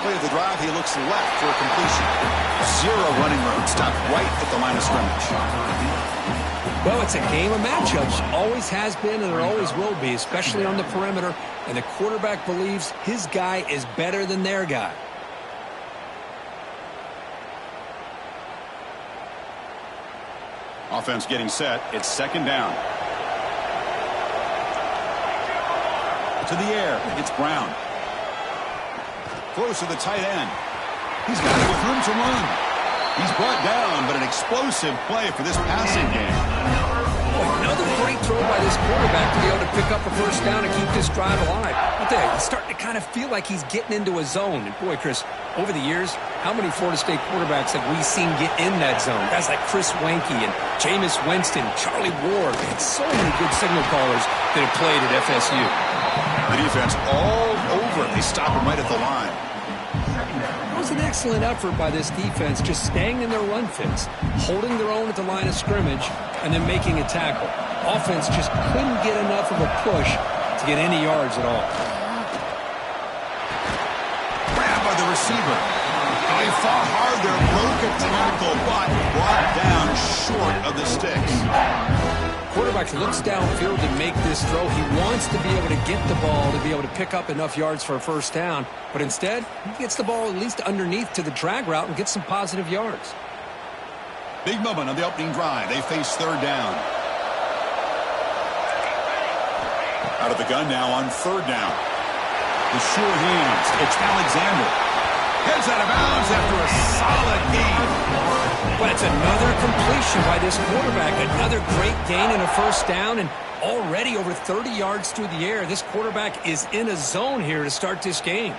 play of the drive, he looks left for a completion. Zero running room. Stopped right at the line of scrimmage. Well, it's a game of matchups. Always has been and it always will be, especially on the perimeter. And the quarterback believes his guy is better than their guy. Offense getting set. It's second down. To the air. It's Brown. Close to the tight end. He's got it with room to run. He's brought down, but an explosive play for this passing game. Oh, another great throw by this quarterback to be able to pick up a first down and keep this drive alive. I'll tell you, he's starting to kind of feel like he's getting into a zone. And boy, Chris, over the years, how many Florida State quarterbacks have we seen get in that zone? Guys like Chris Wenke and Jameis Winston, Charlie Ward, and so many good signal callers that have played at FSU. The defense all over it. They stop him right at the line. It was an excellent effort by this defense, just staying in their run fits, holding their own at the line of scrimmage, and then making a tackle. Offense just couldn't get enough of a push to get any yards at all. Grabbed by the receiver. Oh, he fought hard there, broke a tackle, but brought down short of the sticks. Quarterback looks downfield to make this throw. He wants to be able to get the ball to be able to pick up enough yards for a first down. But instead, he gets the ball at least underneath to the drag route and gets some positive yards. Big moment on the opening drive. They face third down. Out of the gun now on third down. The sure hands. It's Alexander. Heads out of bounds after a solid gain. But it's another completion by this quarterback. Another great gain and a first down, and already over 30 yards through the air. This quarterback is in a zone here to start this game.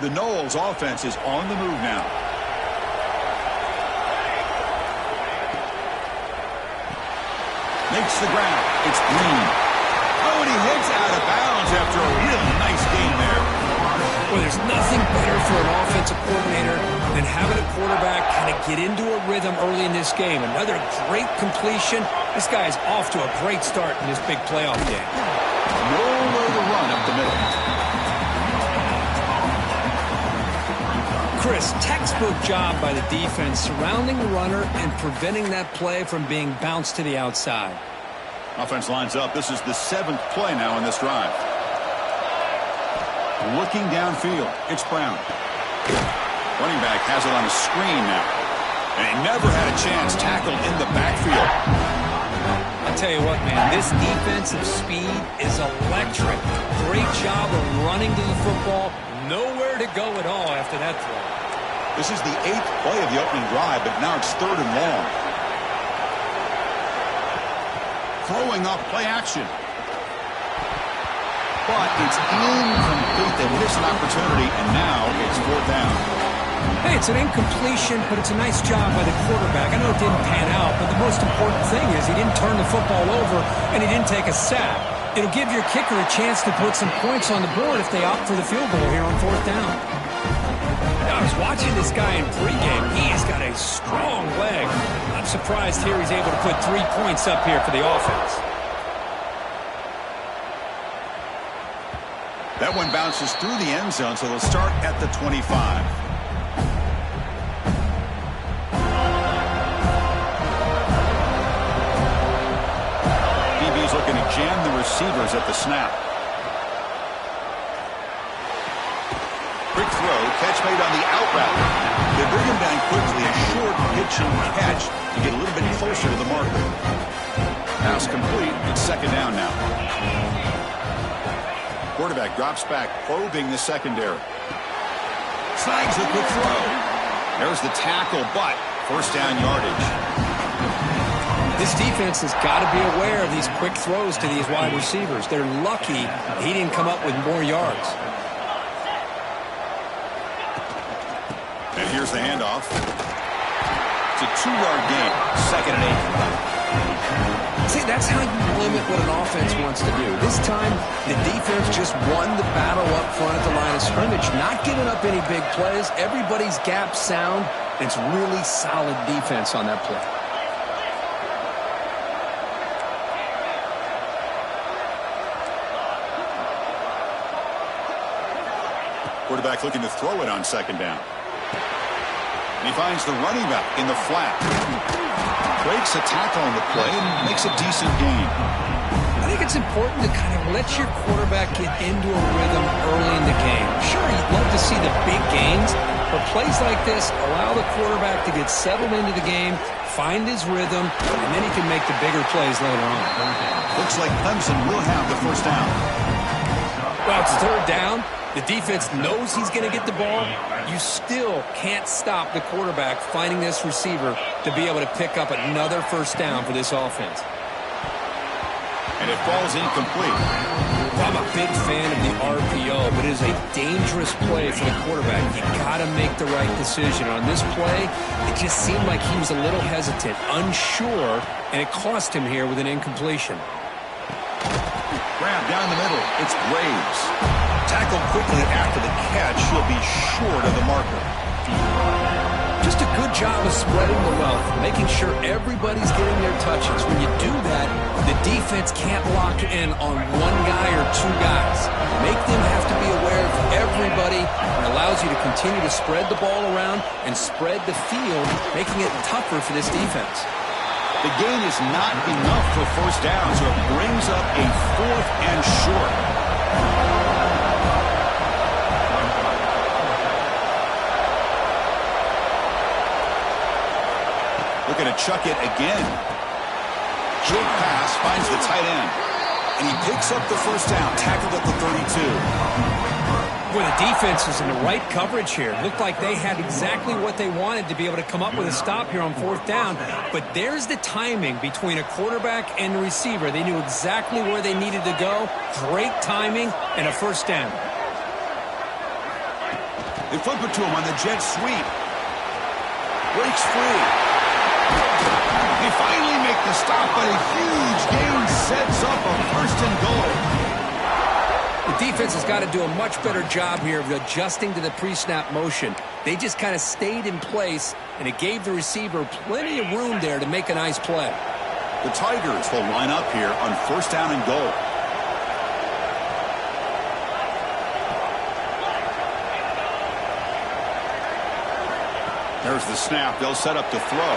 The Noles offense is on the move now. Makes the ground. It's Green. Oh, and he hits out of bounds after a really nice game there. Well, there's nothing better for an offensive coordinator than having a quarterback kind of get into a rhythm early in this game. Another great completion. This guy is off to a great start in this big playoff game. Nowhere to run up the middle. Chris, textbook job by the defense surrounding the runner and preventing that play from being bounced to the outside. Offense lines up. This is the 7th play now in this drive. Looking downfield. It's Brown. Running back has it on a screen now. And he never had a chance tackled in the backfield. I'll tell you what, man, this defensive speed is electric. Great job of running to the football. Nowhere to go at all after that throw. This is the 8th play of the opening drive, but now it's 3rd and long. Throwing off play action. But it's incomplete. They missed an opportunity, and now it's 4th down. Hey, it's an incompletion, but it's a nice job by the quarterback. I know it didn't pan out, but the most important thing is he didn't turn the football over, and he didn't take a sack. It'll give your kicker a chance to put some points on the board if they opt for the field goal here on 4th down. Now, I was watching this guy in pregame. He's got a strong leg. I'm surprised here he's able to put 3 points up here for the offense. That one bounces through the end zone, so they'll start at the 25. DB's looking to jam the receivers at the snap. Quick throw, catch made on the out route. They bring him down quickly, a short pitch and catch to get a little bit closer to the marker. Pass complete. It's 2nd down now. Quarterback drops back, probing the secondary. Snags the quick throw. There's the tackle, but first down yardage. This defense has got to be aware of these quick throws to these wide receivers. They're lucky he didn't come up with more yards. And here's the handoff. It's a 2-yard gain, 2nd and 8. See, that's how you limit what an offense wants to do. This time, the defense just won the battle up front at the line of scrimmage, not giving up any big plays. Everybody's gap sound. It's really solid defense on that play. Quarterback looking to throw it on second down. And he finds the running back in the flat. Breaks a tackle on the play and makes a decent gain. I think it's important to kind of let your quarterback get into a rhythm early in the game. Sure, you'd love to see the big gains, but plays like this allow the quarterback to get settled into the game, find his rhythm, and then he can make the bigger plays later on. Looks like Clemson will have the first down. Well, it's third down. The defense knows he's going to get the ball. You still can't stop the quarterback finding this receiver to be able to pick up another first down for this offense. And it falls incomplete. Well, I'm a big fan of the RPO, but it is a dangerous play for the quarterback. You got to make the right decision. On this play, it just seemed like he was a little hesitant, unsure, and it cost him here with an incompletion. Grab down the middle. It's Graves. Tackled quickly after the catch. He'll be short of the marker. Just a good job of spreading the wealth, making sure everybody's getting their touches. When you do that, the defense can't lock in on one guy or two guys. Make them have to be aware of everybody. It allows you to continue to spread the ball around and spread the field, making it tougher for this defense. The gain is not enough for first down, so it brings up a 4th and short. Looking to chuck it again. Jig pass finds the tight end. And he picks up the first down, tackled at the 32. Well, the defense is in the right coverage here. Looked like they had exactly what they wanted to be able to come up with a stop here on fourth down. But there's the timing between a quarterback and the receiver. They knew exactly where they needed to go. Great timing and a first down. They flip it to him on the jet sweep. Breaks free. They finally make the stop, but a huge gain sets up a first and goal. The defense has got to do a much better job here of adjusting to the pre-snap motion. They just kind of stayed in place, and it gave the receiver plenty of room there to make a nice play. The Tigers will line up here on first down and goal. There's the snap. They'll set up to throw.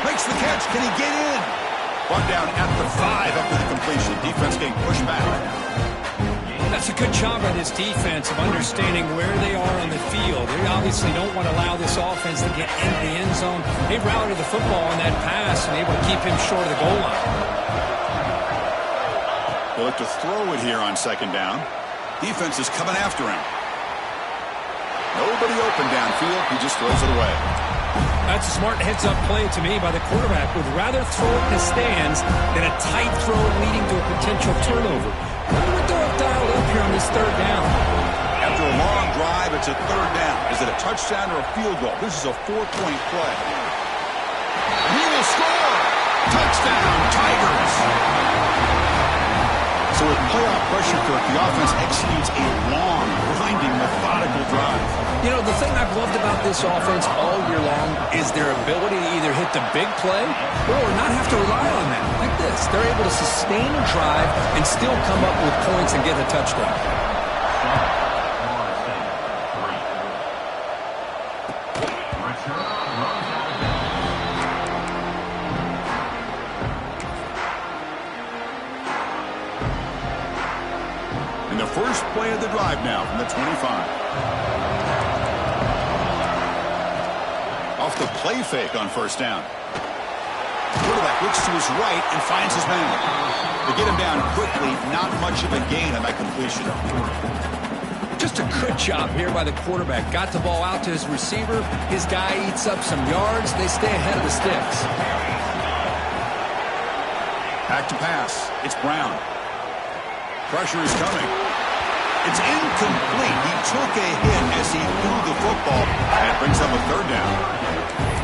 Makes the catch. Can he get in? Brought down at the 5 up to the completion. Defense getting pushed back. That's a good job by this defense of understanding where they are on the field. They obviously don't want to allow this offense to get into the end zone. They routed the football on that pass and able to keep him short of the goal line. They'll look to throw it here on second down. Defense is coming after him. Nobody open downfield. He just throws it away. That's a smart heads-up play to me by the quarterback. Would rather throw it in the stands than a tight throw leading to a potential turnover. What would they have dialed up here on this third down? After a long drive, it's a third down. Is it a touchdown or a field goal? This is a 4-point play. And he will score! Touchdown, Tigers! So with playoff pressure, Kirk, the offense executes a long, grinding, methodical drive. You know, the thing I've loved about this offense all year long is their ability to either hit the big play or not have to rely on that. Like this. They're able to sustain a drive and still come up with points and get a touchdown. And the first play of the drive now from the 25. Off the play fake on first down. Quarterback looks to his right and finds his man. They get him down quickly. Not much of a gain on that completion. Just a good job here by the quarterback. Got the ball out to his receiver. His guy eats up some yards. They stay ahead of the sticks. Back to pass. It's Brown. Pressure is coming. It's incomplete. He took a hit as he threw the football, and it brings up a third down.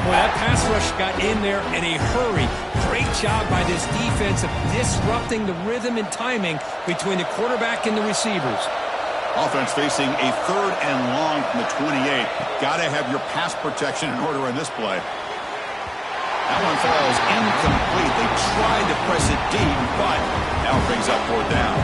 Well, that pass rush got in there in a hurry. Great job by this defense of disrupting the rhythm and timing between the quarterback and the receivers. Offense facing a third and long from the 28. Got to have your pass protection in order in this play. That one falls incomplete. They tried to press it deep, but now it brings up fourth down.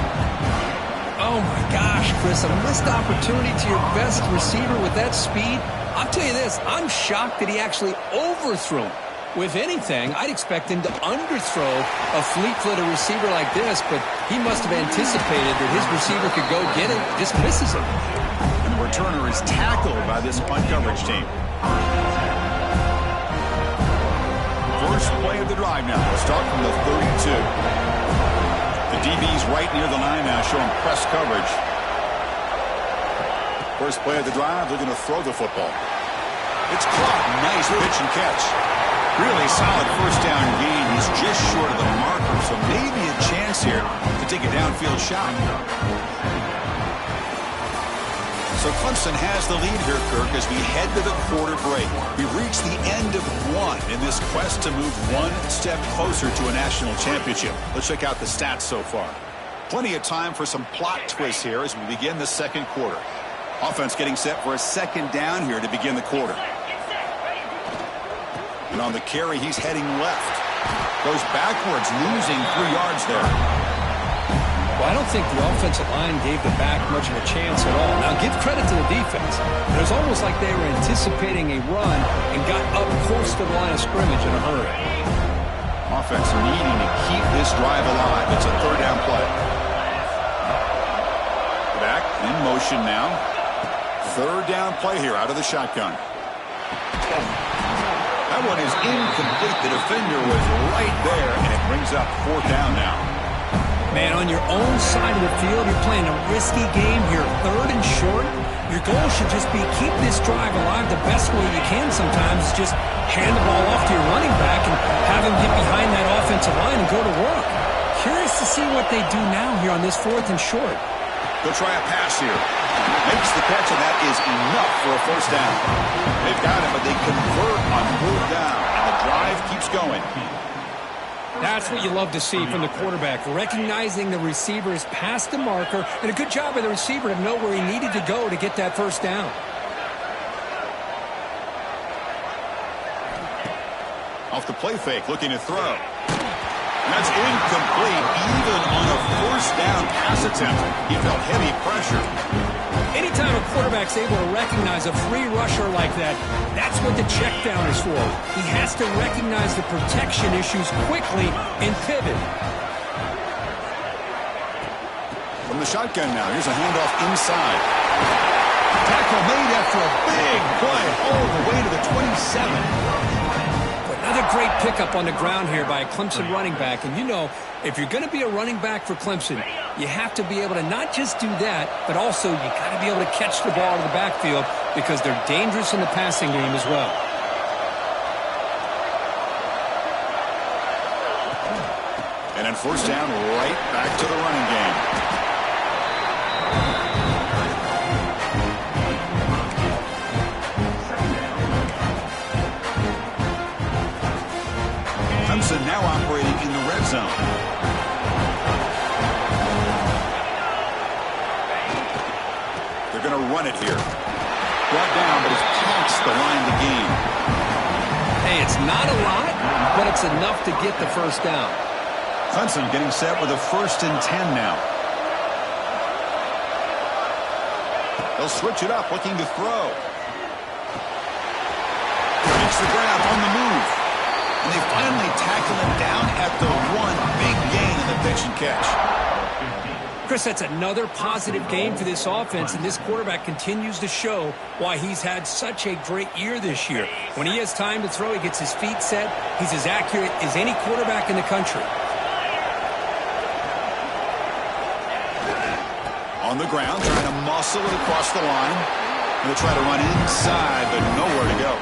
Oh, my gosh, Chris, a missed opportunity to your best receiver with that speed. I'll tell you this, I'm shocked that he actually overthrew him. With anything, I'd expect him to underthrow a fleet-footed receiver like this, but he must have anticipated that his receiver could go get it, just misses him. And the returner is tackled by this punt coverage team. First play of the drive now. We'll start from the 32. The DB's right near the line now, showing press coverage. First play of the drive, they're going to throw the football. It's caught. Nice pitch and catch. Really solid first down gain. He's just short of the marker, so maybe a chance here to take a downfield shot. So Clemson has the lead here, Kirk, as we head to the quarter break. We've reached the end of one in this quest to move one step closer to a national championship. Let's check out the stats so far. Plenty of time for some plot twists here as we begin the second quarter. Offense getting set for a second down here to begin the quarter. And on the carry, he's heading left. Goes backwards, losing 3 yards there. Well, I don't think the offensive line gave the back much of a chance at all. Now, give credit to the defense. It was almost like they were anticipating a run and got up close to the line of scrimmage in a hurry. Offense needing to keep this drive alive. It's a third down play. Back in motion now. Third down play here out of the shotgun. That one is incomplete. The defender was right there, and it brings up fourth down now. Man, on your own side of the field, you're playing a risky game here. Third and short. Your goal should just be keep this drive alive the best way you can sometimes. Just hand the ball off to your running back and have him get behind that offensive line and go to work. Curious to see what they do now here on this fourth and short. They'll try a pass here. Makes the catch, and that is enough for a first down. They've got it, but they convert on fourth down, and the drive keeps going. That's what you love to see from the quarterback, recognizing the receiver's past the marker, and a good job by the receiver to know where he needed to go to get that first down. Off the play fake, looking to throw. And that's incomplete, even on a first down pass attempt. He felt heavy pressure. Anytime a quarterback's able to recognize a free rusher like that, that's what the check down is for. He has to recognize the protection issues quickly and pivot. From the shotgun now, here's a handoff inside. Tackle made after a big play all the way to the 27. Another great pickup on the ground here by a Clemson running back. And you know, if you're going to be a running back for Clemson, you have to be able to not just do that, but also you got to be able to catch the ball in the backfield because they're dangerous in the passing game as well. And then first down, right back to the running game. Clemson now operating in the red zone. They're going to run it here. Brought down, but it's past the line to gain. Hey, it's not a lot, but it's enough to get the first down. Clemson getting set with a 1st and 10 now. They'll switch it up, looking to throw. Makes the grab on the move. And they finally tackle him down at the 1. Big gain in the pitch and catch. Chris, that's another positive game for this offense, and this quarterback continues to show why he's had such a great year this year. When he has time to throw, he gets his feet set. He's as accurate as any quarterback in the country. On the ground, trying to muscle it across the line. And they'll try to run inside, but nowhere to go.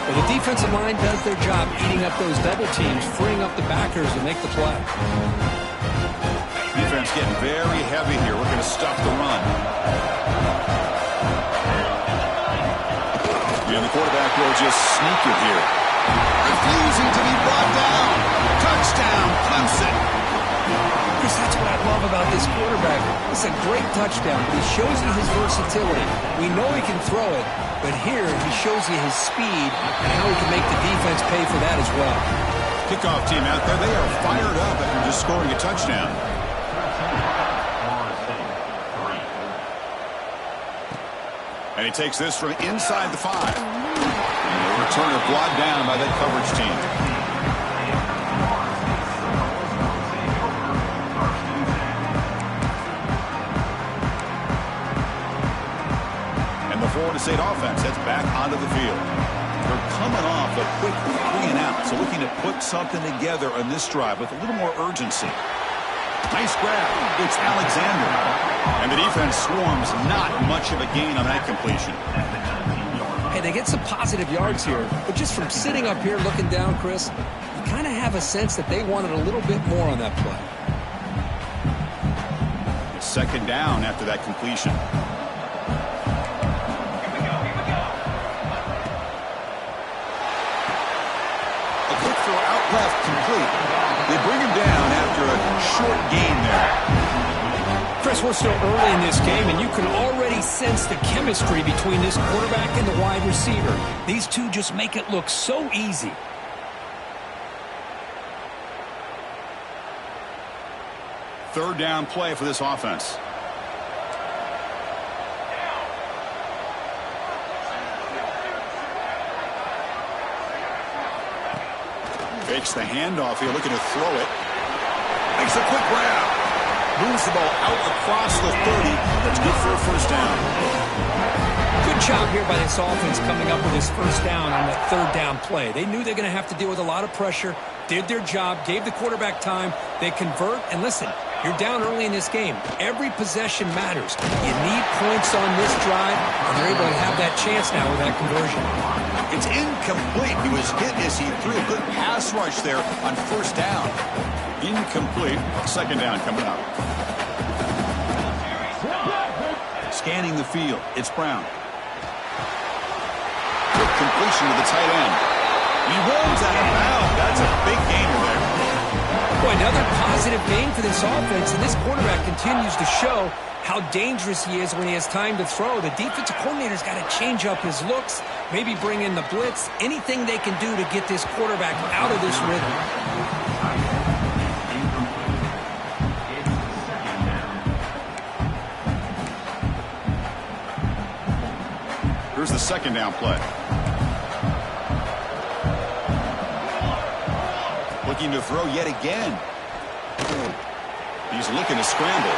Well, the defensive line does their job eating up those double teams, freeing up the backers to make the play. Defense getting very heavy here, looking to stop the run. And the quarterback will just sneak it here. Refusing to be brought down. Touchdown, Clemson. Chris, that's what I love about this quarterback. It's a great touchdown, but he shows you his versatility. We know he can throw it, but here he shows you his speed and how he can make the defense pay for that as well. Kickoff team out there, they are fired up after just scoring a touchdown. And he takes this from inside the 5. And the returner brought down by that coverage team. And the Florida State offense heads back onto the field. They're coming off a quick 3-and-out, so looking to put something together on this drive with a little more urgency. Nice grab. It's Alexander. And the defense swarms. Not much of a gain on that completion. Hey, they get some positive yards here, but just from sitting up here looking down, Chris, you kind of have a sense that they wanted a little bit more on that play. It's 2nd down after that completion. A quick throw out left, complete. They bring him down after a short gain there. Chris, we're still early in this game, and you can already sense the chemistry between this quarterback and the wide receiver. These two just make it look so easy. Third down play for this offense. Fakes the handoff here, looking to throw it. Makes a quick grab. Moves the ball out across the 30. That's good for a first down. Good job here by this offense coming up with his first down on that 3rd down play. They knew they're going to have to deal with a lot of pressure, did their job, gave the quarterback time. They convert, and listen, you're down early in this game. Every possession matters. You need points on this drive, and they're able to have that chance now with that conversion. It's incomplete. He was hit as he threw a good pass rush there on first down. Incomplete. 2nd down coming up. Scanning the field. It's Brown. Quick completion to the tight end. He rolls out of bounds. That's a big gainer there. Boy, another positive game for this offense, and this quarterback continues to show how dangerous he is when he has time to throw. The defensive coordinator's got to change up his looks, maybe bring in the blitz, anything they can do to get this quarterback out of this rhythm. Here's the 2nd down play. Looking to throw yet again. He's looking to scramble.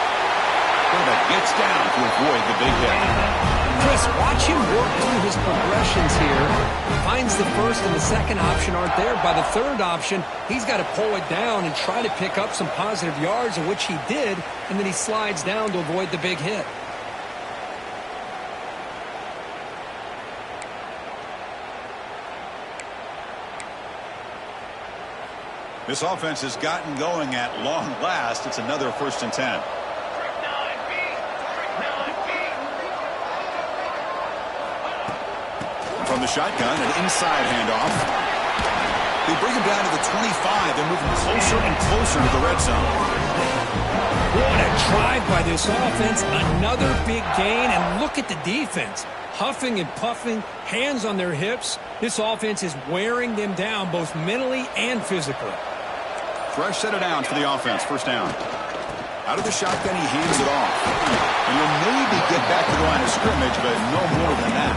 Quarterback gets down to avoid the big hit. Chris, watch him work through his progressions here. Finds the 1st and the 2nd option aren't there. By the 3rd option, he's got to pull it down and try to pick up some positive yards, which he did, and then he slides down to avoid the big hit. This offense has gotten going at long last. It's another 1st and 10. From the shotgun, an inside handoff. They bring him down to the 25. They're moving closer and closer to the red zone. What a drive by this offense. Another big gain, and look at the defense. Huffing and puffing, hands on their hips. This offense is wearing them down both mentally and physically. Fresh set of downs for the offense. First down. Out of the shotgun, he hands it off. And he'll maybe get back to the line of scrimmage, but no more than that.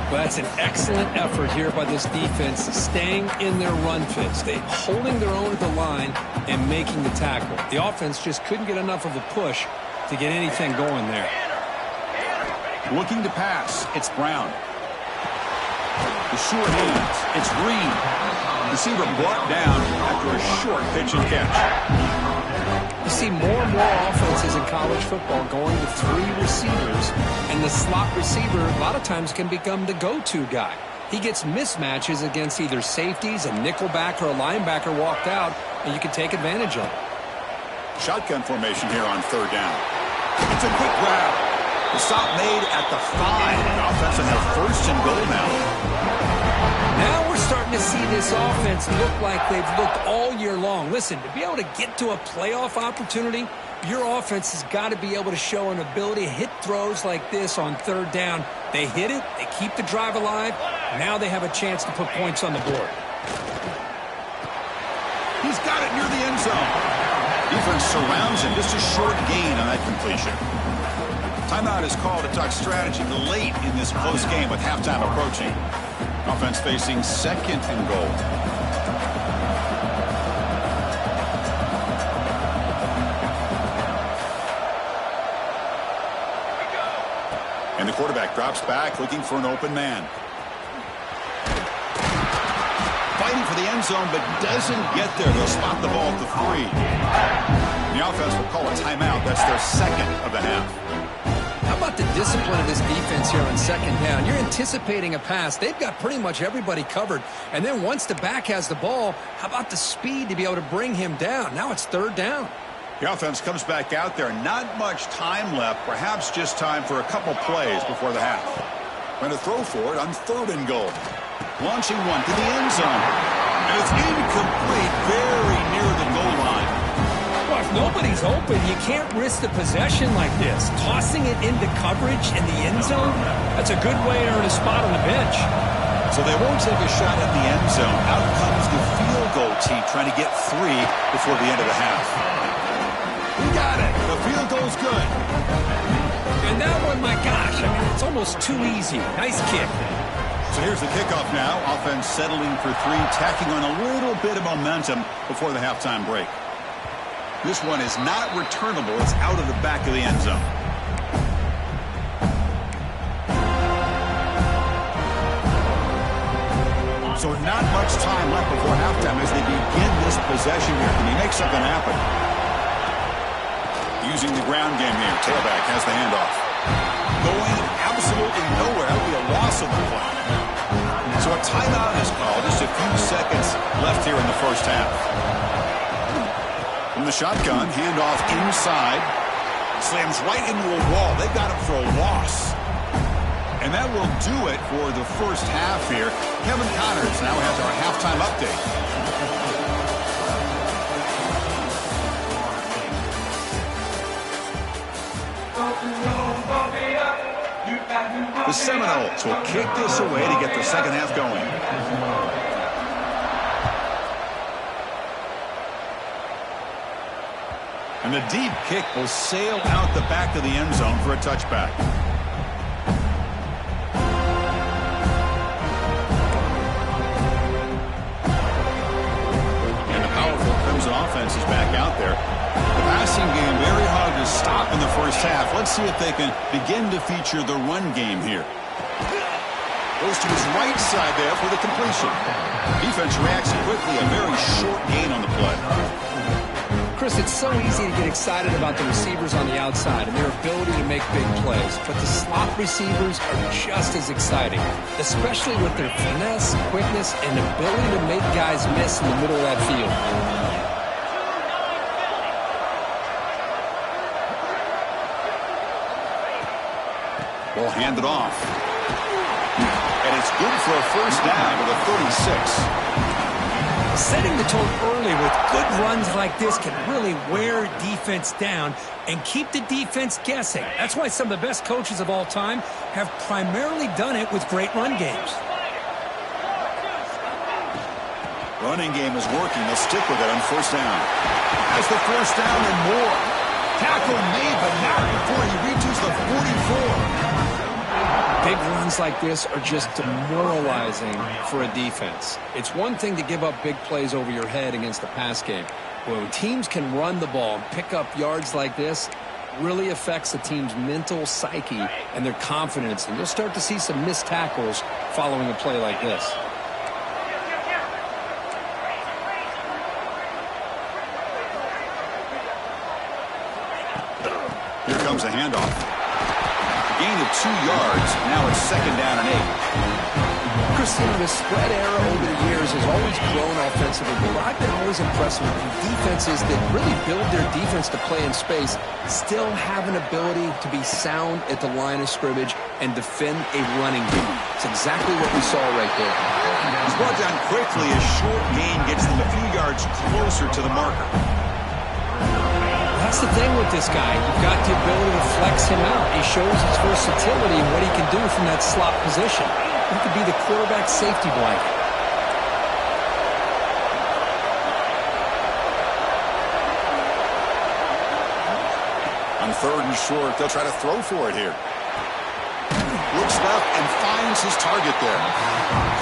Well, that's an excellent effort here by this defense, staying in their run fits. They holding their own at the line and making the tackle. The offense just couldn't get enough of a push to get anything going there. Looking to pass. It's Brown. The short hands. It's Green. Receiver brought down after a short pitch and catch. You see more and more offenses in college football going to 3 receivers, and the slot receiver a lot of times can become the go-to guy. He gets mismatches against either safeties, a nickelback, or a linebacker walked out, and you can take advantage of it. Shotgun formation here on 3rd down. It's a quick grab. The stop made at the 5. The offense on their 1st and goal now. Now we're starting to see this offense look like they've looked all year long. Listen, to be able to get to a playoff opportunity, your offense has got to be able to show an ability to hit throws like this on 3rd down. They hit it, they keep the drive alive. Now they have a chance to put points on the board. He's got it near the end zone. Defense surrounds him. Just a short gain on that completion. Timeout is called to talk strategy late in this close game with halftime approaching. Offense facing second and goal. And the quarterback drops back looking for an open man. Fighting for the end zone, but doesn't get there. They'll spot the ball at the 3. The offense will call a timeout. That's their second of the half. How about the discipline of this defense here on second down? You're anticipating a pass. They've got pretty much everybody covered. And then once the back has the ball, how about the speed to be able to bring him down? Now it's third down. The offense comes back out there. Not much time left. Perhaps just time for a couple plays before the half. Going to throw for it on third and goal. Launching one to the end zone. And it's incomplete, very near the goal line. Well, if nobody's open, you can't risk the possession like this. Tossing it into coverage in the end zone, that's a good way to earn a spot on the bench. So they won't take a shot at the end zone. Out comes the field goal team trying to get 3 before the end of the half. He got it. The field goal's good. And that one, my gosh, I mean, it's almost too easy. Nice kick. So here's the kickoff now. Offense settling for 3, tacking on a little bit of momentum before the halftime break. This one is not returnable. It's out of the back of the end zone. So not much time left before halftime as they begin this possession here. Can he make something happen? Using the ground game here. Tailback has the handoff. Going absolutely nowhere. That would be a loss of the play. So a timeout is called. Just a few seconds left here in the first half. From the shotgun, handoff inside. Slams right into a wall. They got him for a loss. And that will do it for the first half here. Kevin Connors now has our halftime update. The Seminoles will kick this away to get the second half going. And the deep kick will sail out the back of the end zone for a touchback. And the powerful Crimson offense is back out there. The passing game very hard to stop in the first half. Let's see if they can begin to feature the run game here. Goes to his right side there for the completion. Defense reacts quickly. A very short gain on the play. Chris, it's so easy to get excited about the receivers on the outside and their ability to make big plays. But the slot receivers are just as exciting, especially with their finesse, quickness, and ability to make guys miss in the middle of that field. Will hand it off. And it's good for a first down with a 36. Setting the tone early with good runs like this can really wear defense down and keep the defense guessing. That's why some of the best coaches of all time have primarily done it with great run games. Running game is working. They'll stick with it on first down. That's the first down and more. Tackle made, but not before he reaches the 44. Big runs like this are just demoralizing for a defense. It's one thing to give up big plays over your head against the pass game. But when teams can run the ball and pick up yards like this, it really affects the team's mental psyche and their confidence. And you'll start to see some missed tackles following a play like this. Here comes a handoff. Gain of 2 yards. Now it's second down and 8. Christian, the spread era over the years has always grown offensively, but I've been always impressed with defenses that really build their defense to play in space, still have an ability to be sound at the line of scrimmage and defend a running game. It's exactly what we saw right there. He's brought down quickly. A short gain gets them a few yards closer to the marker. That's the thing with this guy. You've got the ability to flex him out. He shows his versatility and what he can do from that slot position. He could be the quarterback safety blanket. On 3rd and short. They'll try to throw for it here. Looks left and finds his target there.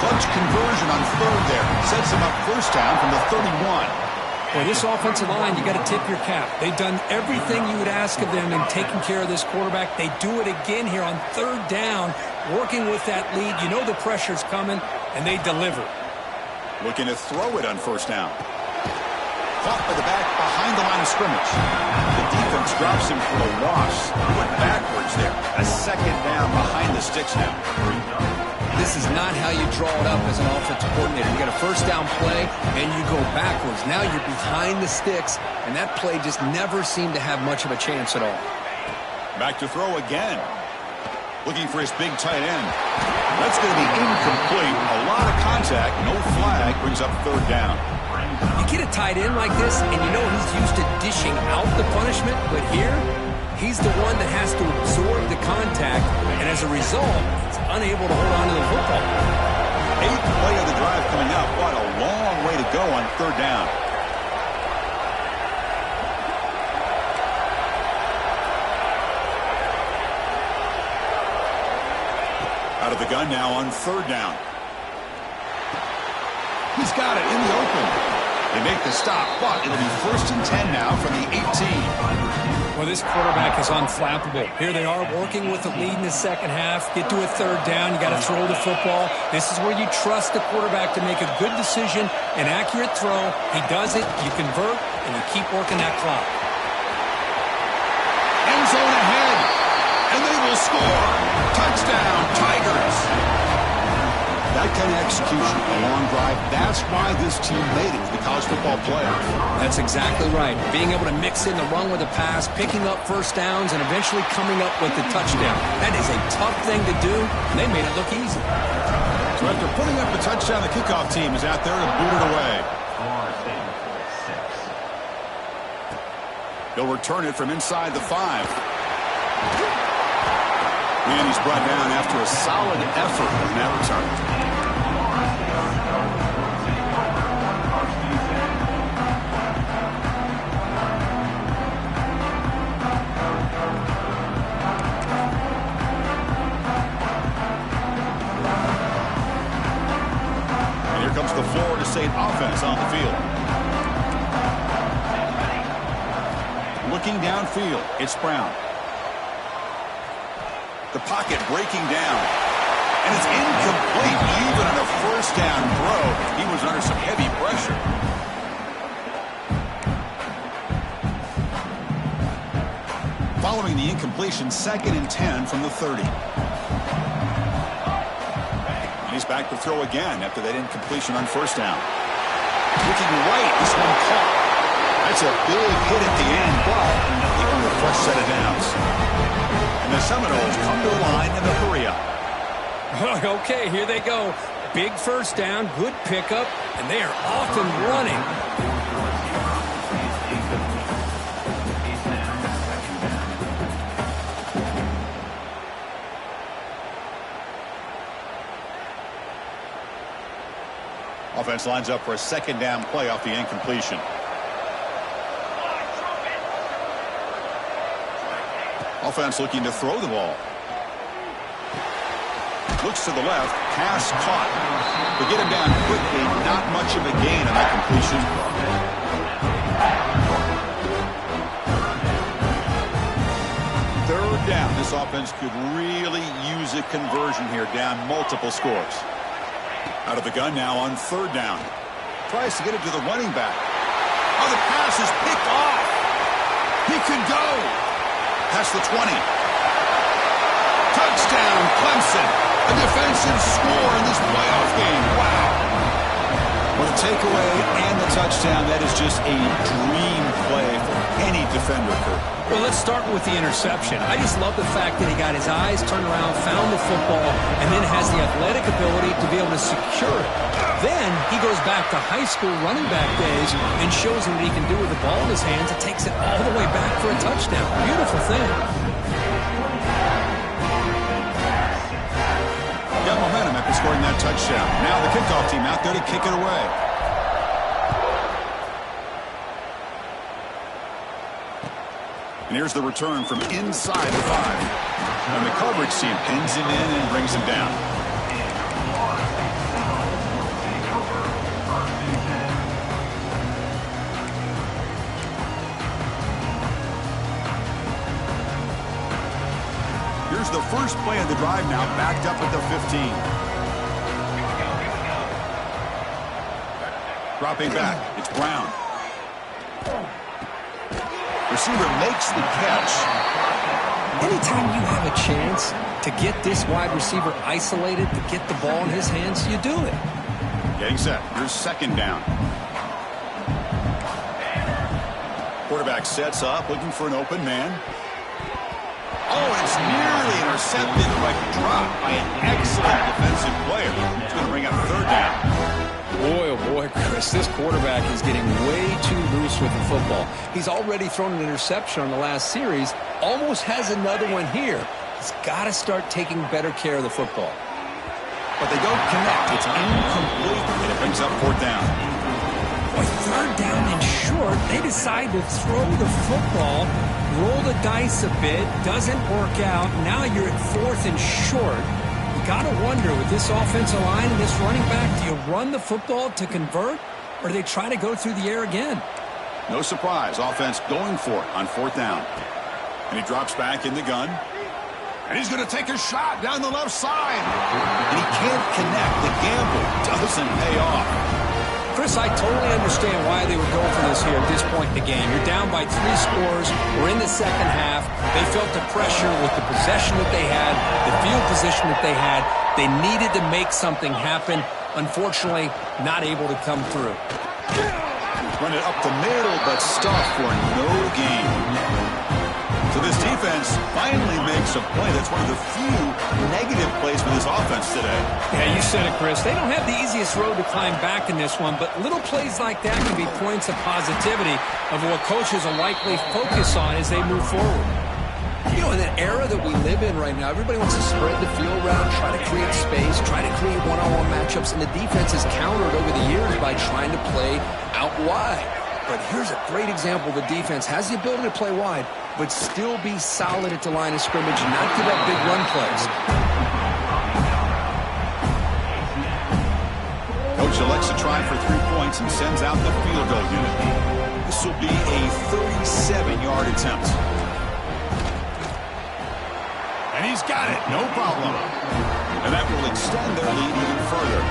Clutch conversion on 3rd there. Sets him up 1st down from the 31. Well, this offensive line, you got to tip your cap. They've done everything you would ask of them in taking care of this quarterback. They do it again here on 3rd down, working with that lead. You know the pressure's coming, and they deliver. Looking to throw it on 1st down. Caught by the back behind the line of scrimmage. The defense drops him for a loss. Went backwards there. A 2nd down behind the sticks now. This is not how you draw it up as an offensive coordinator. You get a 1st down play, and you go backwards. Now you're behind the sticks, and that play just never seemed to have much of a chance at all. Back to throw again. Looking for his big tight end. That's going to be incomplete. A lot of contact. No flag. Brings up 3rd down. You get a tight end like this, and you know he's used to dishing out the punishment, but here, he's the one that has to absorb the contact, and as a result, he's unable to hold on to the football. 8th play of the drive coming up. What a long way to go on 3rd down. Out of the gun now on 3rd down. He's got it in the open. They make the stop, but it'll be 1st and 10 now from the 18. Well, this quarterback is unflappable. Here they are working with the lead in the 2nd half. Get to a 3rd down. You got to throw the football. This is where you trust the quarterback to make a good decision, an accurate throw. He does it, you convert, and you keep working that clock. End zone ahead, and they will score. Touchdown, Tigers. That kind of execution, a long drive, that's why this team made it to the college football playoff. That's exactly right. Being able to mix in the run with the pass, picking up 1st downs, and eventually coming up with the touchdown. That is a tough thing to do, and they made it look easy. So after putting up a touchdown, the kickoff team is out there to boot it away. They'll return it from inside the 5. And he's brought down after a solid effort on that return. And here comes the Florida State offense on the field. Looking downfield, it's Brown. The pocket breaking down. And it's incomplete even on a 1st down throw. He was under some heavy pressure. Following the incompletion, 2nd and 10 from the 30. And he's back to throw again after that incompletion on 1st down. Looking right, this one caught. That's a big hit at the end, but he earned a fresh set of downs. And the Seminoles come to the line in the hurry-up. Okay, here they go. Big 1st down, good pickup, and they are off and running. Offense lines up for a 2nd down play off the incompletion. Offense looking to throw the ball. Looks to the left. Pass caught. They get him down quickly. Not much of a gain on that completion. 3rd down. This offense could really use a conversion here. Down multiple scores. Out of the gun now on 3rd down. Tries to get it to the running back. Oh, the pass is picked off. He could go. Past the 20. Touchdown, Clemson. A defensive score in this playoff game. Wow. What a takeaway and the touchdown. That is just a dream play for any defender, Kurt. Well, let's start with the interception. I just love the fact that he got his eyes turned around, found the football, and then has the athletic ability to be able to secure it. Then he goes back to high school running back days and shows him what he can do with the ball in his hands. It takes it all the way back for a touchdown. Beautiful thing. Got momentum after scoring that touchdown. Now the kickoff team out there to kick it away. And here's the return from inside the 5. And the coverage team pins him in and brings him down. Here's the first play of the drive now, backed up at the 15. Dropping back, it's Brown. Receiver makes the catch. Anytime you have a chance to get this wide receiver isolated, to get the ball in his hands, you do it. Getting set. Here's second down. Quarterback sets up, looking for an open man. Oh, it's nearly intercepted, but dropped by an excellent defensive player. It's going to bring up third down. Boy, oh boy, Chris, this quarterback is getting way too loose with the football. He's already thrown an interception on the last series, almost has another one here. He's got to start taking better care of the football. But they don't connect. It's incomplete, and it brings up fourth down. Boy, third down and short, they decide to throw the football, roll the dice a bit, doesn't work out. Now you're at fourth and short. You got to wonder, with this offensive line and this running back, do you run the football to convert, or do they try to go through the air again? No surprise, offense going for it on fourth down. And he drops back in the gun. And he's going to take a shot down the left side. And he can't connect. The gamble doesn't pay off. Chris, I totally understand why they would go for this here at this point in the game. You're down by 3 scores. We're in the second half. They felt the pressure with the possession that they had, the field position that they had. They needed to make something happen. Unfortunately, not able to come through. Run it up the middle, but stuffed for no gain. So this defense finally makes a play. That's one of the few negative plays for this offense today. Yeah, you said it, Chris. They don't have the easiest road to climb back in this one, but little plays like that can be points of positivity of what coaches will likely focus on as they move forward. You know, in the era that we live in right now, everybody wants to spread the field around, try to create space, try to create one-on-one matchups, and the defense has countered over the years by trying to play out wide. But here's a great example. The defense has the ability to play wide, but still be solid at the line of scrimmage and not give up big run plays. Coach elects to try for 3 points and sends out the field goal unit. This will be a 37-yard attempt. And he's got it, no problem. And that will extend their lead even further.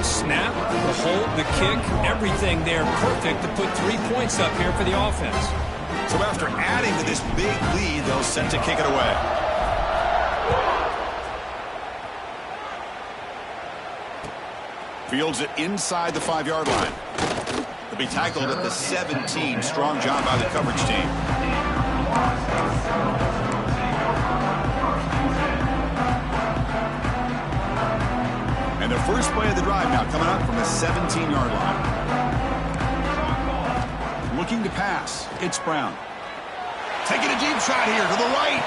The snap, the hold, the kick, everything there perfect to put 3 points up here for the offense. So after adding to this big lead, they'll set to kick it away. Fields it inside the 5-yard line. They'll be tackled at the 17. Strong job by the coverage team. And the first play of the drive now coming up from the 17-yard line. Looking to pass. It's Brown. Taking a deep shot here to the right.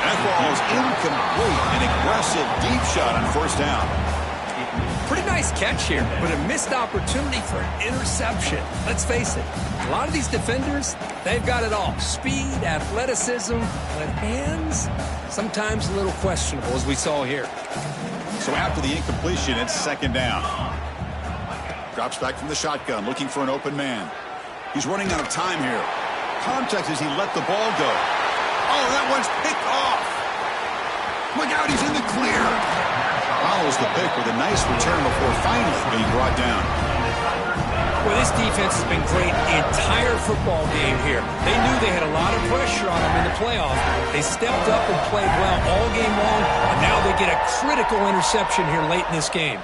That ball is incomplete. An aggressive deep shot on first down. Pretty nice catch here, but a missed opportunity for an interception. Let's face it, a lot of these defenders, they've got it all. Speed, athleticism, but hands, sometimes a little questionable, as we saw here. So after the incompletion, it's second down. Drops back from the shotgun, looking for an open man. He's running out of time here. Context as he let the ball go. Oh, that one's picked off. Look out, he's in the clear. Follows the pick with a nice return before finally being brought down. Well, this defense has been great the entire football game here. They knew they had a lot of pressure on them in the playoffs. They stepped up and played well all game long, and now they get a critical interception here late in this game.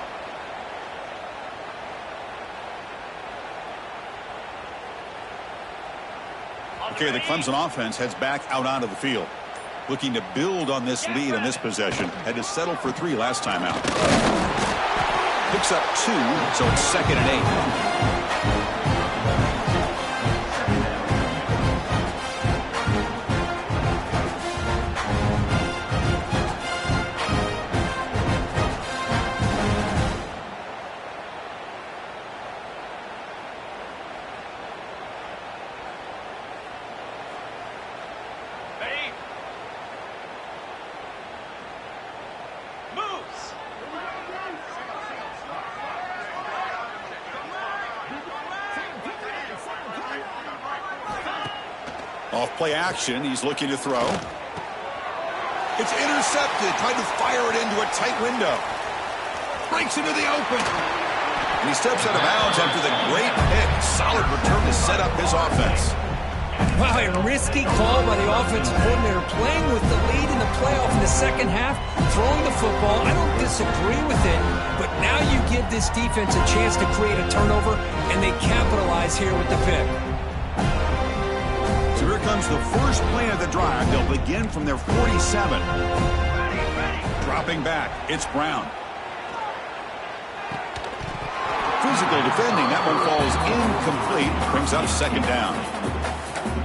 Okay, the Clemson offense heads back out onto the field. Looking to build on this lead in this possession. Had to settle for 3 last time out. Picks up 2, so it's second and 8. Off play action. He's looking to throw. It's intercepted. Tried to fire it into a tight window. Breaks into the open. And he steps out of bounds after the great pick. Solid return to set up his offense. Wow, a risky call by the offensive coordinator, playing with the lead in the playoff in the second half, throwing the football. I don't disagree with it, but now you give this defense a chance to create a turnover, and they capitalize here with the pick. So here comes the first play of the drive. They'll begin from their 47. Dropping back, it's Brown. Physical defending. That one falls incomplete. Brings up second down.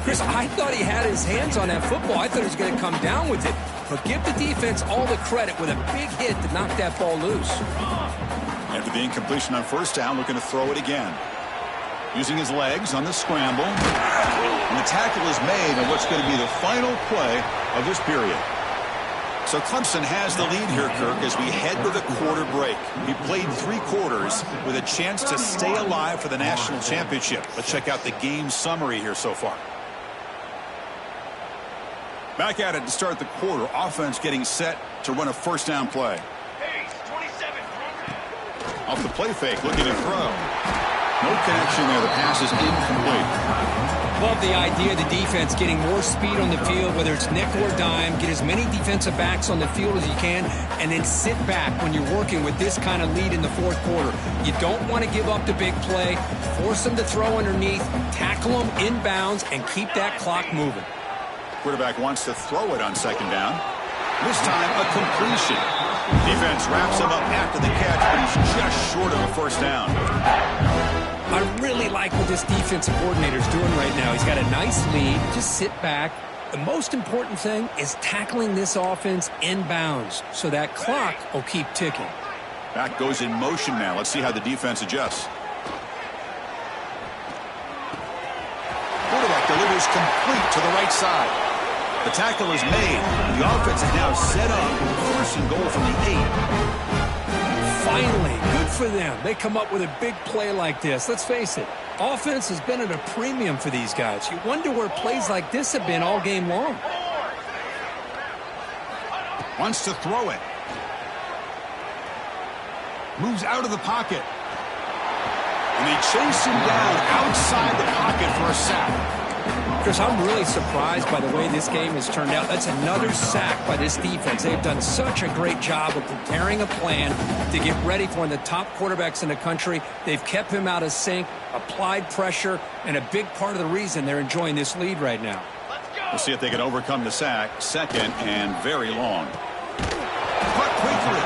Chris, I thought he had his hands on that football. I thought he was going to come down with it. But give the defense all the credit with a big hit to knock that ball loose. After the incompletion on first down, looking to throw it again. Using his legs on the scramble. And the tackle is made on what's going to be the final play of this period. So Clemson has the lead here, Kirk, as we head to the quarter break. He played 3 quarters with a chance to stay alive for the national championship. Let's check out the game summary here so far. Back at it to start the quarter. Offense getting set to run a first down play. Off the play fake, looking to throw. No connection there. The pass is incomplete. Love the idea of the defense getting more speed on the field, whether it's nickel or dime. Get as many defensive backs on the field as you can, and then sit back when you're working with this kind of lead in the fourth quarter. You don't want to give up the big play. Force them to throw underneath, tackle them inbounds, and keep that clock moving. Quarterback wants to throw it on second down. This time, a completion. Defense wraps him up after the catch, but he's just short of a first down. I really like what this defensive coordinator is doing right now. He's got a nice lead. Just sit back. The most important thing is tackling this offense inbounds, so that clock will keep ticking. Back goes in motion now. Let's see how the defense adjusts. Quarterback delivers complete to the right side. The tackle is made. The offense is now set up. First and goal from the 8. Finally, good for them. They come up with a big play like this. Let's face it, offense has been at a premium for these guys. You wonder where plays like this have been all game long. Wants to throw it. Moves out of the pocket. And they chase him down outside the pocket for a sack. Chris, I'm really surprised by the way this game has turned out. That's another sack by this defense. They've done such a great job of preparing a plan to get ready for one of the top quarterbacks in the country. They've kept him out of sync, applied pressure, and a big part of the reason they're enjoying this lead right now. We'll see if they can overcome the sack. Second and very long. Caught quickly.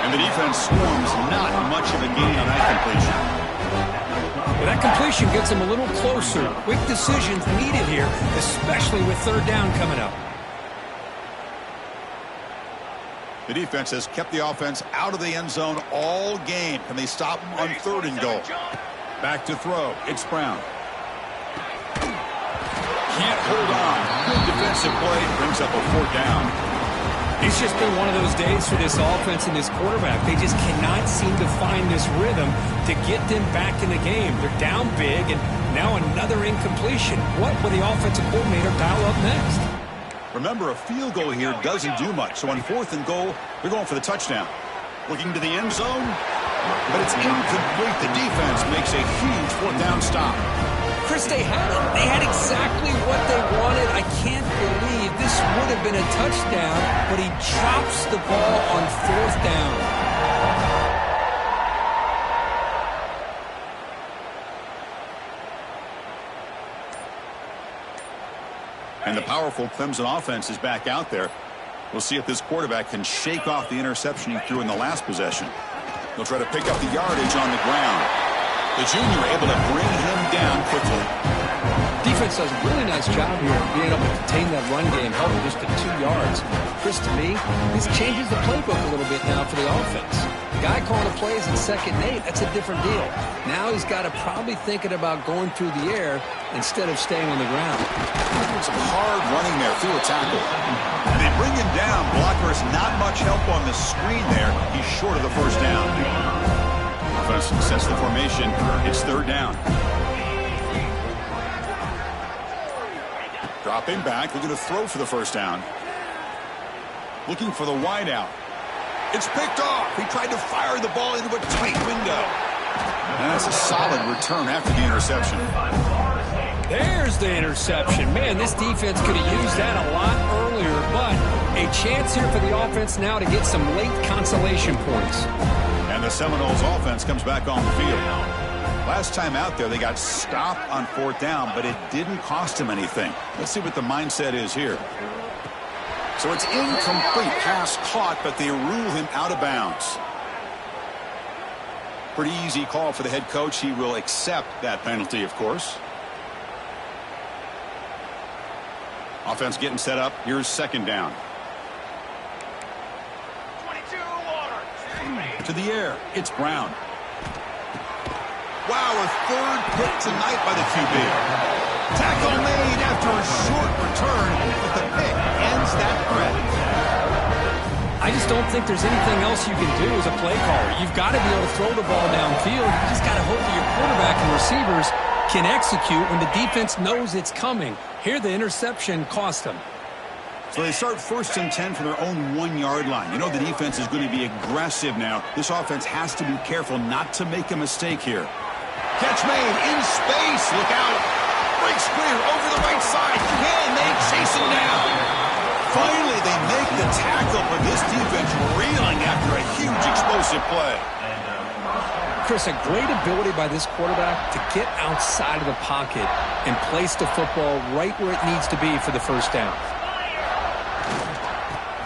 And the defense swarms. Not much of a gain on that completion. Well, that completion gets them a little closer. Quick decisions needed here, especially with third down coming up. The defense has kept the offense out of the end zone all game. Can they stop on third and goal? Back to throw. It's Brown. Can't hold on. Good defensive play. Brings up a fourth down. It's just been one of those days for this offense and this quarterback. They just cannot seem to find this rhythm to get them back in the game. They're down big, and now another incompletion. What will the offensive coordinator dial up next? Remember, a field goal here doesn't do much. So on fourth and goal, they're going for the touchdown. Looking to the end zone, but it's incomplete. The defense makes a huge fourth down stop. Chris, they had it. They had exactly what they wanted. I can't believe this would have been a touchdown, but he drops the ball on fourth down. And the powerful Clemson offense is back out there. We'll see if this quarterback can shake off the interception he threw in the last possession. They'll try to pick up the yardage on the ground. The junior able to bring him down quickly. Defense does a really nice job here of being able to contain that run game, held it just to 2 yards. Chris, to me, this changes the playbook a little bit now for the offense. The guy calling the plays in 2nd and 8, that's a different deal. Now he's got to probably thinking about going through the air instead of staying on the ground. Some hard running there through a tackle. And they bring him down. Blockers not much help on the screen there. He's short of the first down. Offense sets the formation. It's third down. Dropping back, looking to throw for the first down. Looking for the wide out. It's picked off. He tried to fire the ball into a tight window. And that's a solid return after the interception. There's the interception. Man, this defense could have used that a lot earlier, but a chance here for the offense now to get some late consolation points. And the Seminoles offense comes back on the field. Last time out there, they got stopped on 4th down, but it didn't cost them anything. Let's see what the mindset is here. So it's incomplete. Pass caught, but they rule him out of bounds. Pretty easy call for the head coach. He will accept that penalty, of course. Offense getting set up. Here's 2nd down. To the air. It's Brown. Wow, a 3rd pick tonight by the QB. Tackle made after a short return, but the pick ends that threat. I just don't think there's anything else you can do as a play caller. You've got to be able to throw the ball downfield. You just got to hope that your quarterback and receivers can execute when the defense knows it's coming. Here, the interception cost them. So they start 1st and 10 from their own 1-yard line. You know the defense is going to be aggressive now. This offense has to be careful not to make a mistake here. Catch made in space. Look out. Breaks clear over the right side. Can they chase him down? Finally, they make the tackle, but this defense reeling after a huge explosive play. Chris, a great ability by this quarterback to get outside of the pocket and place the football right where it needs to be for the first down.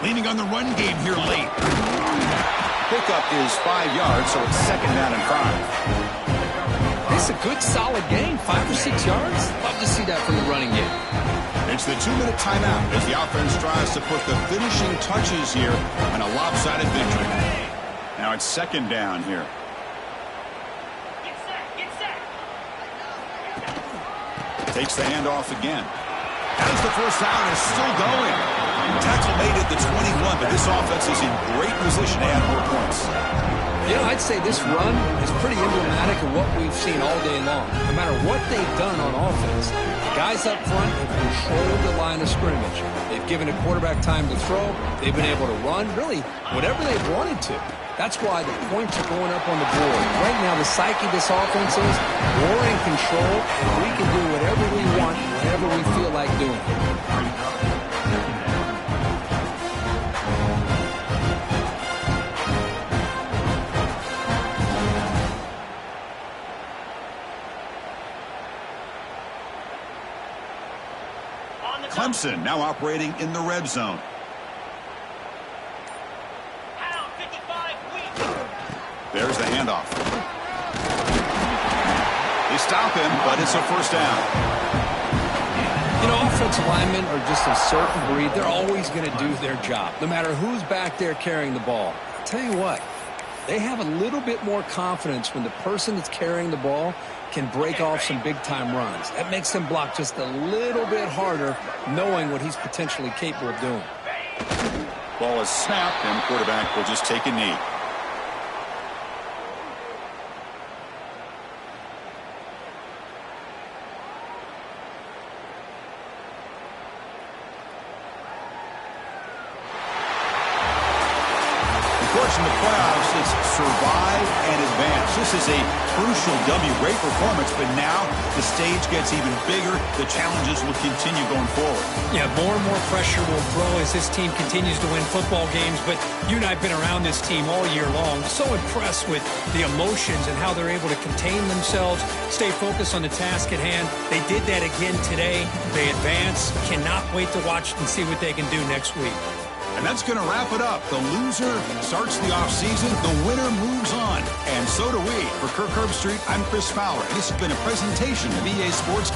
Leaning on the run game here late. Pickup is 5 yards, so it's 2nd down and 5. It's a good, solid game, 5 or 6 yards. Love to see that from the running game. It's the 2-minute timeout as the offense tries to put the finishing touches here on a lopsided victory. Now it's 2nd down here. Get set. Takes the handoff again. As the first down is still going. Tackle made at the 21, but this offense is in great position to add more points. You know, I'd say this run is pretty emblematic of what we've seen all day long. No matter what they've done on offense, the guys up front have controlled the line of scrimmage. They've given a quarterback time to throw. They've been able to run, really, whatever they've wanted to. That's why the points are going up on the board. Right now, the psyche of this offense is we're in control, and we can do whatever we want, whenever we feel like doing it. Clemson now operating in the red zone. There's the handoff. They stop him, but it's a first down. You know, offensive linemen are just a certain breed. They're always going to do their job, no matter who's back there carrying the ball. I'll tell you what, they have a little bit more confidence when the person that's carrying the ball can break off some big-time runs. That makes them block just a little bit harder, knowing what he's potentially capable of doing. Ball is snapped, and quarterback will just take a knee. In the playoffs, it's survive and advance. This is a crucial W. Great performance, but now the stage gets even bigger. The challenges will continue going forward. Yeah, more and more pressure will grow as this team continues to win football games, but you and I have been around this team all year long. So impressed with the emotions and how they're able to contain themselves, stay focused on the task at hand. They did that again today. They advance. Cannot wait to watch and see what they can do next week. And that's going to wrap it up. The loser starts the offseason. The winner moves on. And so do we. For Kirk Herbstreit, I'm Chris Fowler. This has been a presentation of EA Sports.